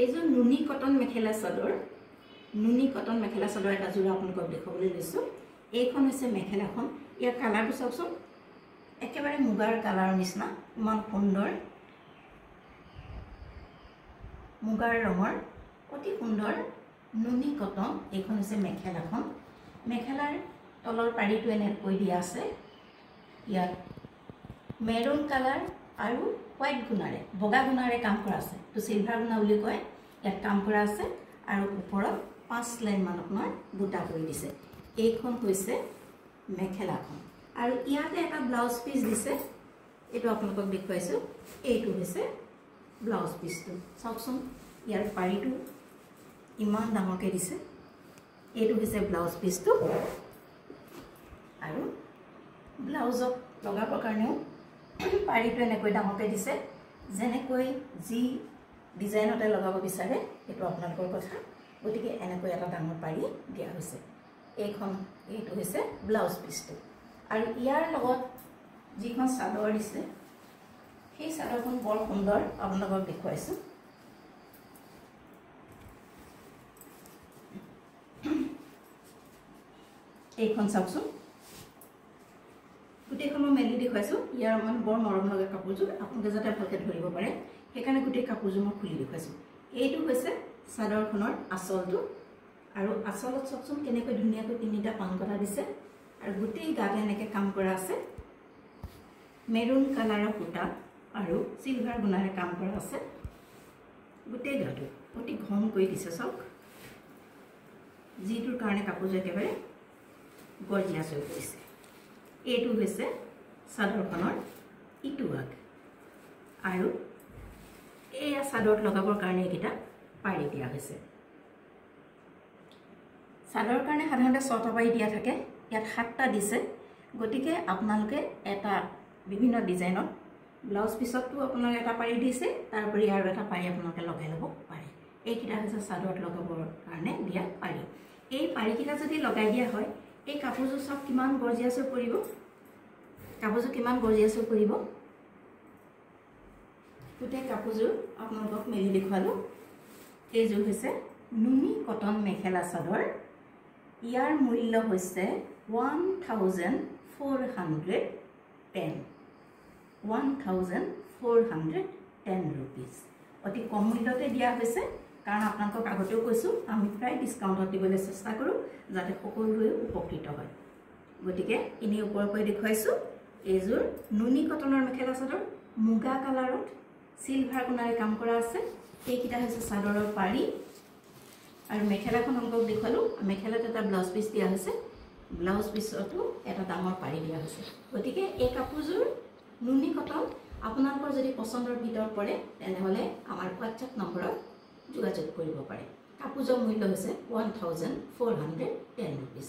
এইযোৰ নুনি কটন মেখেলা চাদৰ এটা যোৰা আপোনালোকক দেখাবলৈ লৈছোঁ। এইখন হৈছে মেখেলাখন। ইয়াৰ কালাৰটো চাওকচোন, একেবাৰে মুগাৰ কালাৰৰ নিচিনা, ইমান সুন্দৰ মুগাৰ ৰঙৰ অতি সুন্দৰ নুনি কটন। এইখন হৈছে মেখেলাখন। মেখেলাৰ তলৰ পাৰিটো এনেকৈ দিয়া আছে। ইয়াত মেৰুন কালাৰ আৰু হোৱাইট গুণাৰে বগা গুণাৰে কাম কৰা আছে, তো চিলভাৰ গুণা বুলি কয়। ইয়াত কাম কৰা আছে আৰু ওপৰত 5 লাইন মান আপোনাৰ বুটা কৰি দিছে। এইখন হৈছে মেখেলাখন আৰু ইয়াতে এটা ব্লাউজ পিচ দিছে, এইটো আপোনালোকক দেখুৱাইছোঁ। এইটো হৈছে ব্লাউজ পিচটো, চাওকচোন ইয়াৰ পাৰিটো ইমান ডাঙৰকৈ দিছে। এইটো হৈছে ব্লাউজ পিচটো আৰু ব্লাউজত লগাবৰ কাৰণেও পাৰিটো এনেকৈ ডাঙৰকৈ দিছে। যেনেকৈ যি ডিজাইনতে লগাব বিচাৰে সেইটো আপোনালোকৰ কথা, গতিকে এনেকৈ এটা ডাঙৰ পাৰি দিয়া হৈছে। এইটো হৈছে ব্লাউজ পিচটো আৰু ইয়াৰ লগত যিখন চাদৰ দিছে সেই চাদৰখন বৰ সুন্দৰ, আপোনালোকক দেখুৱাইছোঁ। এইখন চাওকচোন, গোটেইখনো মেলি দেখুৱাইছোঁ। ইয়াৰ মানে বৰ মৰম লগা কাপোৰযোৰ, আপোনালোকে যাতে ভালকৈ ধৰিব পাৰে সেইকাৰণে গোটেই কাপোৰযোৰ মই খুলি দেখুৱাইছোঁ। এইটো হৈছে চাদৰখনৰ আঁচলটো আৰু আঁচলত চাওকচোন কেনেকৈ ধুনীয়াকৈ 3টা পান কটা দিছে আৰু গোটেই গাতে এনেকৈ কাম কৰা আছে। মেৰুন কালাৰৰ সূতা আৰু চিলভাৰ গুণাৰে কাম কৰা আছে। গোটেই গাটো অতি ঘন কৰি দিছে চাওক, যিটোৰ কাৰণে কাপোৰযোৰ একেবাৰে গৰ্জিয়াছ হৈ পৰিছে। এইটো হৈছে চাদৰখনৰ ইটো ভাগ আৰু এয়া চাদৰত লগাবৰ কাৰণে এইকেইটা পাৰি দিয়া হৈছে। চাদৰৰ কাৰণে সাধাৰণতে 6টা পাৰি দিয়া থাকে, ইয়াত 7টা দিছে। গতিকে আপোনালোকে এটা বিভিন্ন ডিজাইনত ব্লাউজ পিছতো আপোনালোকে এটা পাৰি দিছে, তাৰোপৰি আৰু এটা পাৰি আপোনালোকে লগাই ল'ব পাৰে। এইকেইটা হৈছে চাদৰত লগাবৰ কাৰণে দিয়া পাৰি। এই পাৰিকেইটা যদি লগাই দিয়া হয়, এই কাপোৰযোৰ চাওক কিমান গৰ্জিয়াছ হৈ পৰিব। গোটেই কাপোৰযোৰ আপোনালোকক মেলি দেখুৱালোঁ। এইযোৰ হৈছে নুনি কটন মেখেলা চাদৰ। ইয়াৰ মূল্য হৈছে 1410 rupees। অতি কম মূল্যতে দিয়া হৈছে, কাৰণ আপোনালোকক আগতেও কৈছোঁ আমি প্ৰায় ডিছকাউণ্টত দিবলৈ চেষ্টা কৰোঁ যাতে সকলোৱে উপকৃত হয়। গতিকে এনেই ওপৰৰ পৰা দেখুৱাইছোঁ। এইযোৰ নুনি কটনৰ মেখেলা চাদৰ, মুগা কালাৰত চিলভাৰ গুণাৰে কাম কৰা আছে। এইকেইটা হৈছে চাদৰৰ পাৰি আৰু মেখেলাখন আপোনালোকক দেখুৱালোঁ। মেখেলাত এটা ব্লাউজ পিচ দিয়া হৈছে, ব্লাউজ পিছতো এটা ডাঙৰ পাৰি দিয়া হৈছে। গতিকে এই কাপোৰযোৰ নুনি কটন আপোনালোকৰ যদি পচন্দৰ ভিতৰত পৰে তেনেহ'লে আমাৰ হোৱাটছএপ নম্বৰত যোগাযোগ কৰিব পাৰে। কাপোৰযোৰ মূল্য হৈছে 1410 rupees।